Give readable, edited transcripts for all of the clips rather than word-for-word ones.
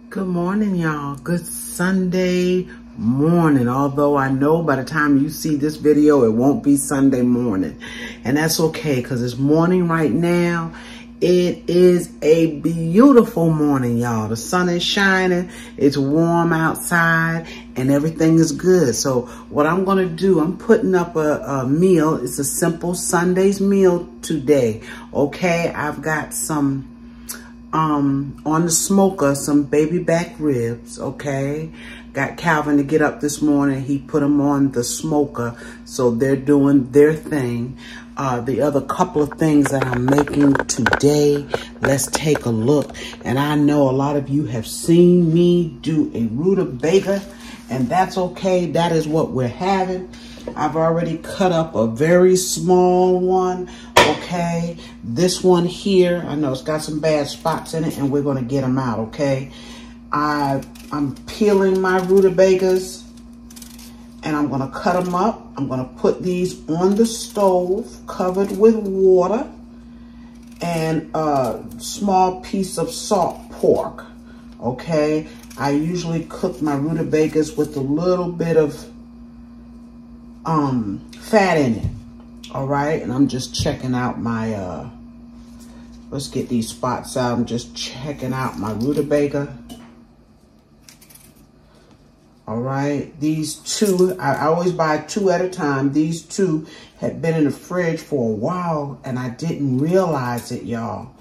Good morning, y'all. Good Sunday morning. Although I know by the time you see this video, it won't be Sunday morning. And that's okay because it's morning right now. It is a beautiful morning, y'all. The sun is shining. It's warm outside and everything is good. So what I'm going to do, I'm putting up a meal. It's a simple Sunday's meal today. Okay, I've got some on the smoker, some baby back ribs. Okay, got Calvin to get up this morning. He put them on the smoker, so they're doing their thing. The other couple of things that I'm making today, let's take a look. And I know a lot of you have seen me do a Ruda Baka, and that's okay. That is what we're having. I've already cut up a very small one. Okay, this one here, I know it's got some bad spots in it, and we're going to get them out. Okay, I'm peeling my Ruda Bakas, and I'm going to cut them up. I'm going to put these on the stove covered with water and a small piece of salt pork. Okay, I usually cook my Ruda Bakas with a little bit of fat in it. All right, and I'm just checking out my, let's get these spots out. I'm just checking out my Ruda Baka. All right, these two, I always buy two at a time. These two had been in the fridge for a while, and I didn't realize it, y'all.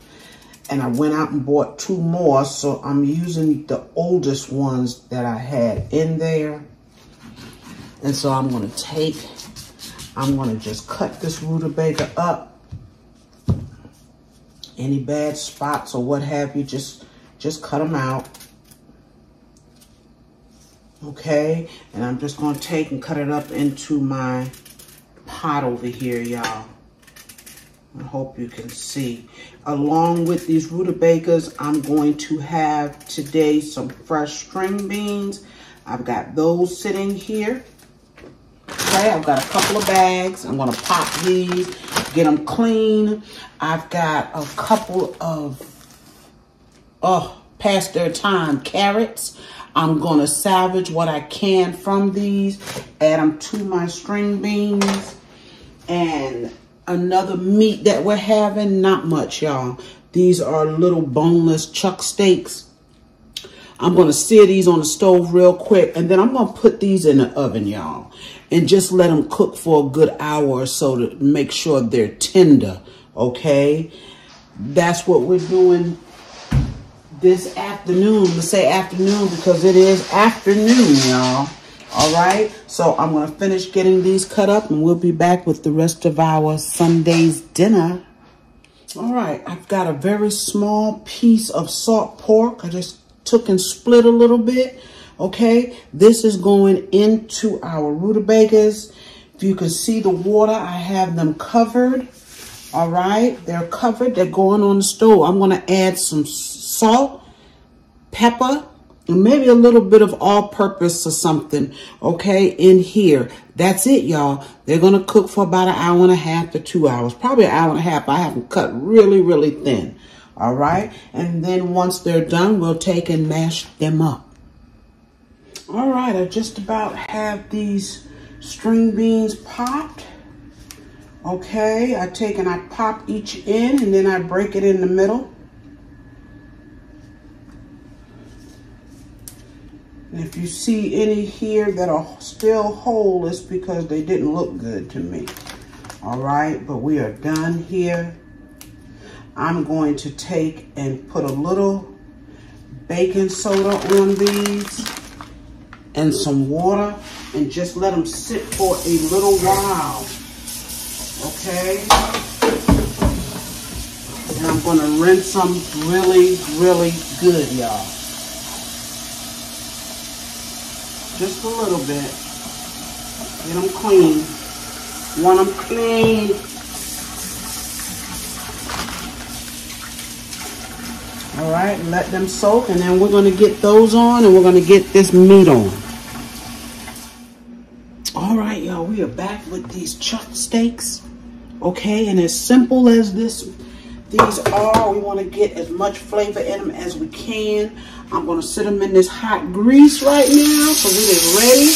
And I went out and bought two more, so I'm using the oldest ones that I had in there. And so I'm going to just cut this Ruda Baka up. Any bad spots or what have you, just cut them out. Okay, and I'm just going to take and cut it up into my pot over here, y'all. I hope you can see. Along with these Ruda Bakas, I'm going to have today some fresh string beans. I've got those sitting here. Okay, I've got a couple of bags. I'm going to pop these, get them clean. I've got a couple of, past their time carrots. I'm going to salvage what I can from these, add them to my string beans. And another meat that we're having, not much, y'all. These are little boneless chuck steaks. I'm going to sear these on the stove real quick, and then I'm going to put these in the oven, y'all, and just let them cook for a good hour or so to make sure they're tender, okay? That's what we're doing this afternoon. Let's say afternoon because it is afternoon, y'all. All right, so I'm going to finish getting these cut up, and we'll be back with the rest of our Sunday's dinner. All right, I've got a very small piece of salt pork. I just took and split a little bit. Okay, this is going into our Ruda Bakas. If you can see the water, I have them covered. All right, they're covered. They're going on the stove. I'm going to add some salt, pepper, and maybe a little bit of all-purpose or something, okay, in here. That's it, y'all. They're going to cook for about an hour and a half to 2 hours. Probably an hour and a half. I have them cut really, really thin. All right, and then once they're done, we'll take and mash them up. All right, I just about have these string beans popped. Okay, I take and I pop each in, and then I break it in the middle. And if you see any here that are still whole, it's because they didn't look good to me. All right, but we are done here. I'm going to take and put a little baking soda on these and some water and just let them sit for a little while. Okay? And I'm going to rinse them really, really good, y'all. Just a little bit. Get them clean. Want them clean. All right, let them soak, and then we're going to get those on, and we're going to get this meat on. All right, y'all, we are back with these chuck steaks. Okay, and as simple as these are, we want to get as much flavor in them as we can. I'm going to sit them in this hot grease right now because it is ready.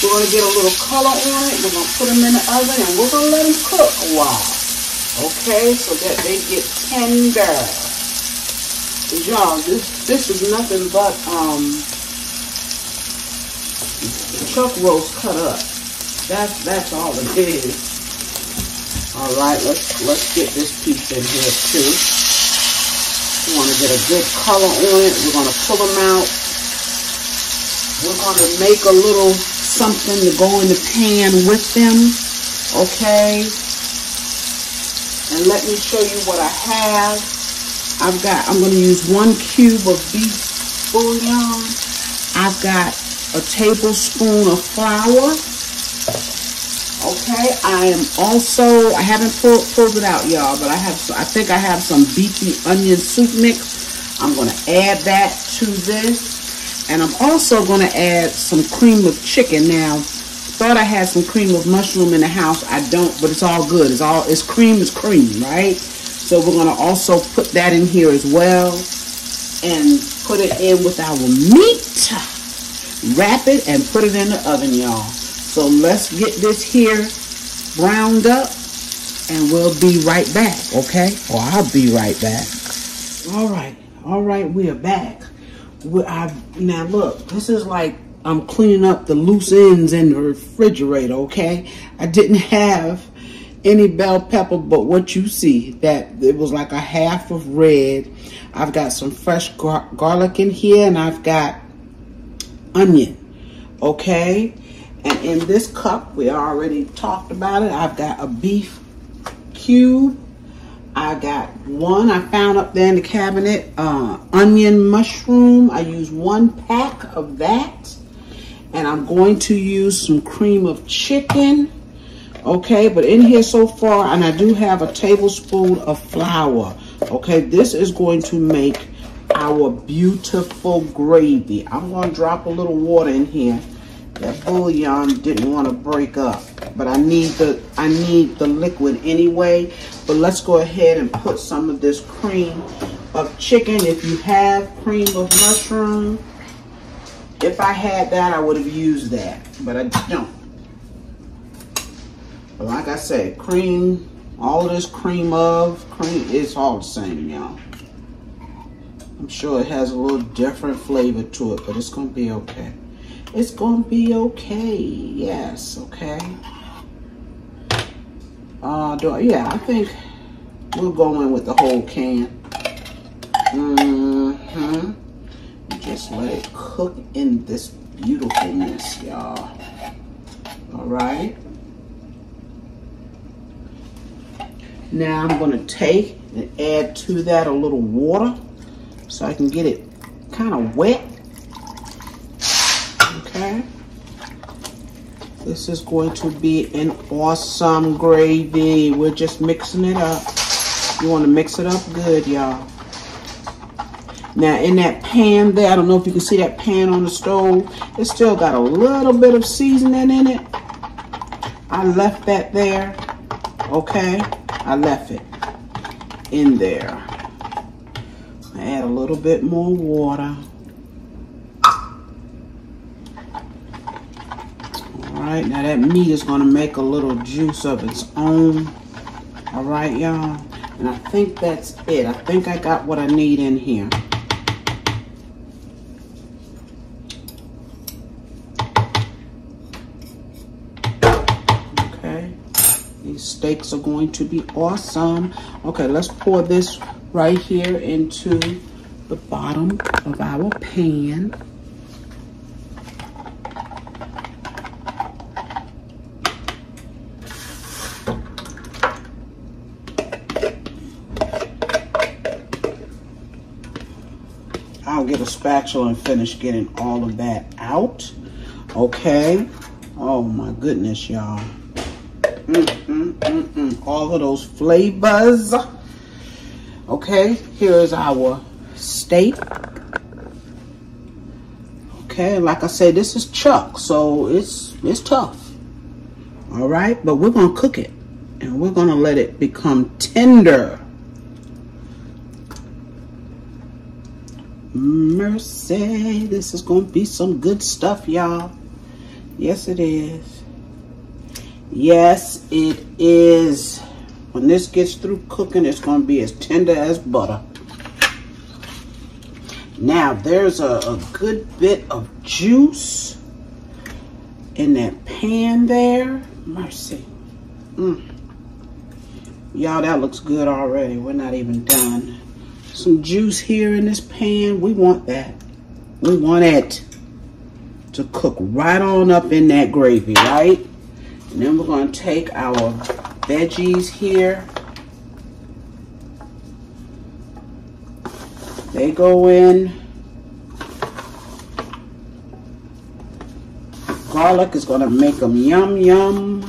We're going to get a little color on it. We're going to put them in the oven and we're going to let them cook a while. Okay, so that they get tender. Y'all, this is nothing but chuck roast cut up. That's all it is. All right, let's get this piece in here too. We want to get a good color on it. We're going to pull them out. We're going to make a little something to go in the pan with them. Okay. And let me show you what I have. I'm going to use 1 cube of beef bouillon. I've got a tablespoon of flour. Okay, I haven't pulled it out, y'all, but I think I have some beefy onion soup mix. I'm going to add that to this. And I'm also going to add some cream of chicken. Now, thought I had some cream of mushroom in the house. I don't, but it's all good. It's cream is cream, right? So we're going to also put that in here as well. And put it in with our meat. Wrap it and put it in the oven, y'all. So let's get this here browned up and we'll be right back, okay? Or I'll be right back. All right, we are back. Now look, this is like I'm cleaning up the loose ends in the refrigerator, okay? I didn't have any bell pepper, but what you see, that it was like a half of red. I've got some fresh garlic in here and I've got onion, okay? And in this cup, we already talked about it, I've got a beef cube. I got one I found up there in the cabinet, onion mushroom. I use 1 pack of that. And I'm going to use some cream of chicken. Okay, but in here so far, and I do have a tablespoon of flour. Okay, this is going to make our beautiful gravy. I'm going to drop a little water in here. That bouillon didn't want to break up, but I need the liquid anyway. But let's go ahead and put some of this cream of chicken. If you have cream of mushroom, if I had that, I would have used that, but I don't. But like I said, cream, all of this cream, it's all the same, y'all. I'm sure it has a little different flavor to it, but it's going to be okay. It's going to be okay. Yes, okay. Yeah, I think we'll go in with the whole can. Just let it cook in this beautifulness, y'all. All right. Now I'm going to take and add to that a little water so I can get it kind of wet. Okay. This is going to be an awesome gravy. We're just mixing it up. You want to mix it up good, y'all. Now in that pan there, I don't know if you can see that pan on the stove. It's still got a little bit of seasoning in it. I left that there. Okay. I left it in there. I add a little bit more water. Alright, now that meat is going to make a little juice of its own. Alright, y'all. And I think that's it. I think I got what I need in here. Okay. These steaks are going to be awesome. Okay, let's pour this right here into the bottom of our pan. I'll get a spatula and finish getting all of that out. Okay. Oh my goodness, y'all. All of those flavors. Okay, here is our steak. Okay, like I said, this is chuck, so it's tough. All right, but we're gonna cook it and we're gonna let it become tender. mercy. This is going to be some good stuff, y'all. Yes, it is. Yes, it is. When this gets through cooking, it's going to be as tender as butter. Now, there's a good bit of juice in that pan there. Mercy. Y'all, that looks good already. We're not even done. Some juice here in this pan. We want that. We want it to cook right on up in that gravy, right? And then we're going to take our veggies here. They go in. Garlic is going to make them yum, yum.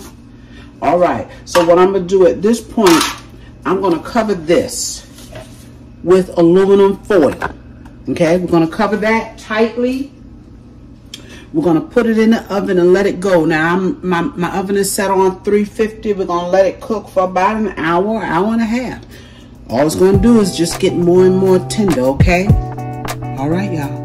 All right. So what I'm going to do at this point, I'm going to cover this with aluminum foil. Okay. We're going to cover that tightly. We're going to put it in the oven and let it go. Now, my oven is set on 350. We're going to let it cook for about an hour, hour and a half. All it's going to do is just get more and more tender, okay? All right, y'all.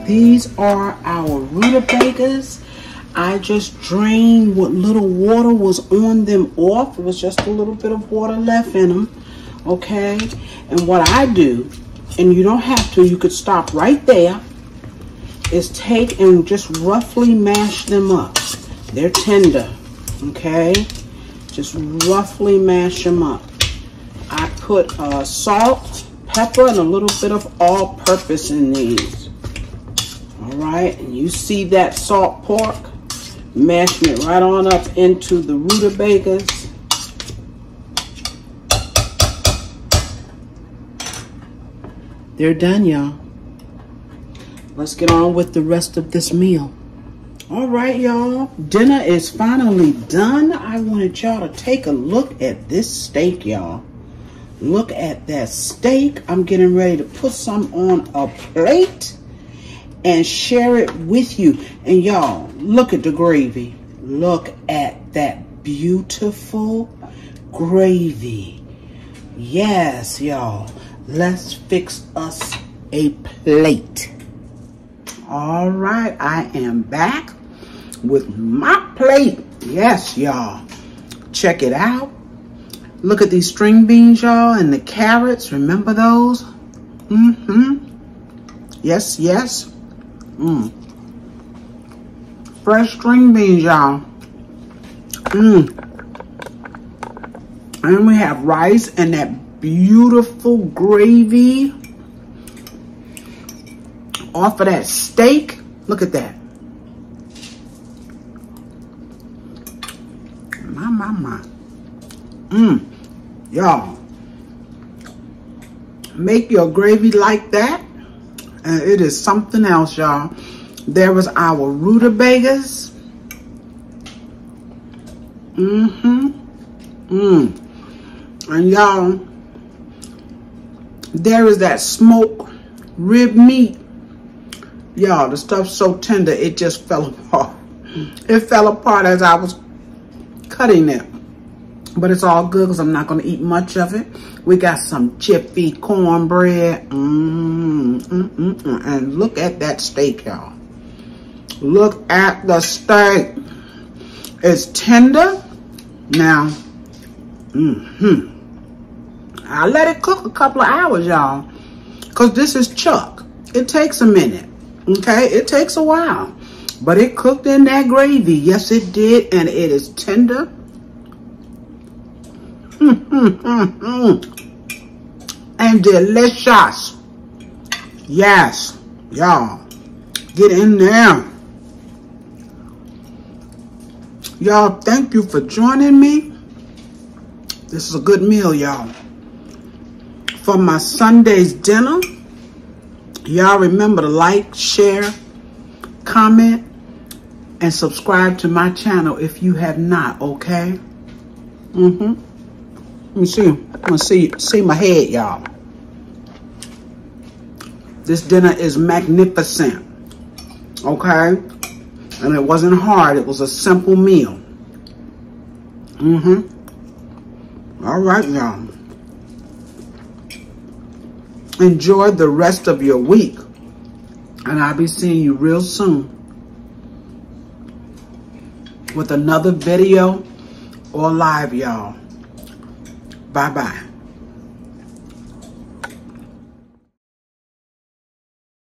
These are our Ruda Bakas. I just drained what little water was on them off. It was just a little bit of water left in them. Okay. And what I do, and you don't have to, you could stop right there, is take and just roughly mash them up. They're tender. Okay. Just roughly mash them up. I put salt, pepper, and a little bit of all-purpose in these. All right, and you see that salt pork, mashing it right on up into the Ruda Bakas. They're done, y'all. Let's get on with the rest of this meal. All right, y'all, dinner is finally done. I wanted y'all to take a look at this steak, y'all. Look at that steak. I'm getting ready to put some on a plate and share it with you. And y'all, look at the gravy. Look at that beautiful gravy. Yes, y'all. Let's fix us a plate. All right, I am back with my plate. Yes, y'all. Check it out. Look at these string beans, y'all, and the carrots. Remember those? Yes, yes. Fresh string beans, y'all. And we have rice and that beautiful gravy off of that steak. Look at that. My. Y'all, make your gravy like that, and it is something else, y'all. There was our Ruda Bakas. And y'all, there is that smoked rib meat. Y'all, the stuff's so tender, it just fell apart. It fell apart as I was cutting it. But it's all good because I'm not going to eat much of it. We got some chippy cornbread. And look at that steak, y'all. Look at the steak. It's tender. Now, I let it cook a couple of hours, y'all. Because this is chuck. It takes a minute. Okay? It takes a while. But it cooked in that gravy. Yes, it did. And it is tender. And delicious. Yes, y'all, get in there. Y'all, thank you for joining me. This is a good meal, y'all. For my Sunday's dinner, y'all remember to like, share, comment, and subscribe to my channel if you have not, okay? Let me see. I want to see my head, y'all. This dinner is magnificent. Okay? And it wasn't hard. It was a simple meal. All right, y'all. Enjoy the rest of your week. And I'll be seeing you real soon with another video or live, y'all. Bye-bye.